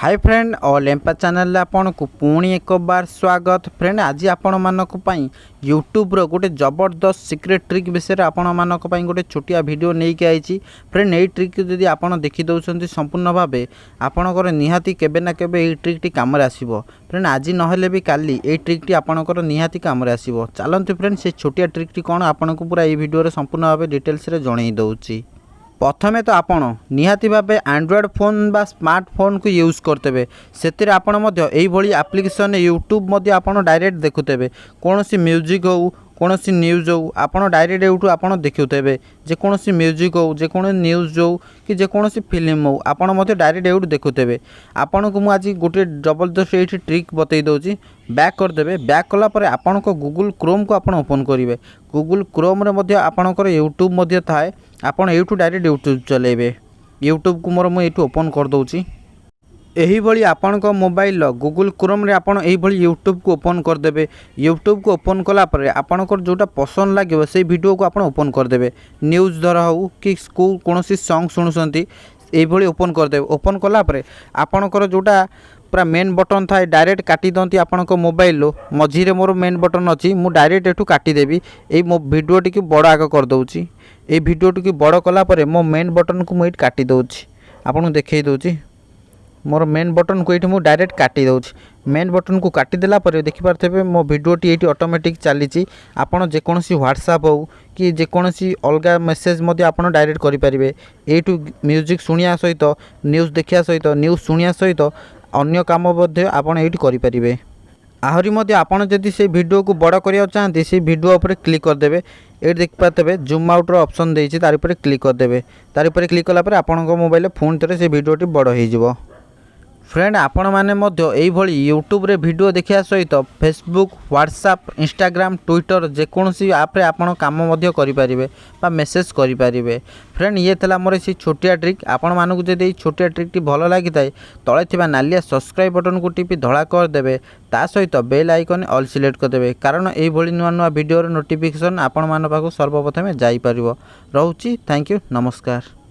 हाय friend all empire channel आपन को पुणी एक बार स्वागत। फ्रेंड आज आपण मानक पई यूट्यूब रो गोटे जबरदस्त सीक्रेट ट्रिक विषय आपण मानक पई गोटे छोटिया वीडियो नहीं के आइची। फ्रेंड एई ट्रिक जदी आपण देखि दउछंती संपूर्ण भाबे आपनकर निहाती केबे ना केबे एई ट्रिक टी काम रे आसीबो। फ्रेंड आज नहेले भी काली एई ट्रिक टी आपनकर निहाती काम रे आसीबो। चलंतु फ्रेंड से छोटिया ट्रिक टी कोन आपन को पूरा एई वीडियो रे संपूर्ण भाबे डिटेल्स रे जणै दउची। प्रथमे तो आपण निहाती भावे एंड्रॉयड फोन बा स्मार्टफोन को यूज करते से आपण एप्लिकेशन यूट्यूब आपण डायरेक्ट देखुते कौन सी म्यूजिक हो कौन सी न्यूज हो आपण डायरेक्ट यूट्यूब आपण देखुते जेकोसी म्यूजिक हो जेको न्यूज हो कि जेकोसी फिल्म हो आपण डायरेक्ट यूट्यूब देखुते। आपण को मुझे गोटे जबरदस्त ये ट्रिक बतई दूसरी बैक करदे। बैक कलापर आपण को गूगल क्रोम को आपण ओपन करेंगे। गूगल क्रोम रे आपणकर यूट्यूब थाए आपण यूट्यूब डायरेक्ट यूट्यूब चलेबे। यूट्यूब को मोर मुझे ओपन करदे। यही भली आपण मोबाइल गूगल क्रोम रे आपण एही भली यूट्यूब को ओपन करदे। यूट्यूब को ओपन कला पर आपणकर जोटा पसंद लगे से वीडियो को आपण ओपन करदे। न्यूज धर हो कि कौन सी सॉन्ग शुणुंट यही भली ओपन करदे। ओपन कला पर आपणकर जोटा पूरा मेन बटन थाए डायरेक्ट काटी दंती आपण मोबाइल मझी रे मोर मेन बटन अच्छी मु डायरेक्ट एठू काटिदेवी। ये मो वीडियो टी बड़ आग कर दूची। ये वीडियो टी बड़ कला पर मो मेन बटन को मुझे काटी दूची। आपन देखई दूची मोर मेन बटन को ये मुझे डायरेक्ट काटी दूची। मेन बटन को काटिदेला देखिपारे मो वीडियोटी ये ऑटोमेटिक चली। आपड़ जेकोसी व्हाट्सएप हो कि जेकोसी अलग मेसेज आपड़ डायरेक्ट करेंगे। यू म्यूजिक शुणिया सहित न्यूज देखा सहित न्यूज शुणिया सहित अन्य काम आपड़ ये करेंगे। आहरी आपड़ जदि से वीडियो को बड़ करने चाहते से वीडियो पर क्लिक करदे। ये देखिपारे जूम आउट ऑप्शन देती तार पर क्लिक करदे। तार पर क्लिक कलापर आपण मोबाइल फोन थे से वीडियोटी बड़ हो। फ्रेंड आपण मैंने यही यूट्यूब रे वीडियो देखा सहित फेसबुक व्हाट्सएप इंस्टाग्राम ट्विटर जेकोसी आप आपण काम करेंगे मेसेज करेंगे। फ्रेंड ये थला मोर से छोटिया ट्रिक। आपण मानक जदि छोटिया ट्रिक टी भल लगी थाए तले थिबा नालिया सब्सक्राइब बटन को टिपी धड़ा करदे। ता सहित बेल आइकन ऑल सिलेक्ट करदे कारण ये नुआ नुआ वीडियो नोटिफिकेशन आपण मान पाखु सर्वप्रथमे जाई परिबो। रहउची थैंक यू नमस्कार।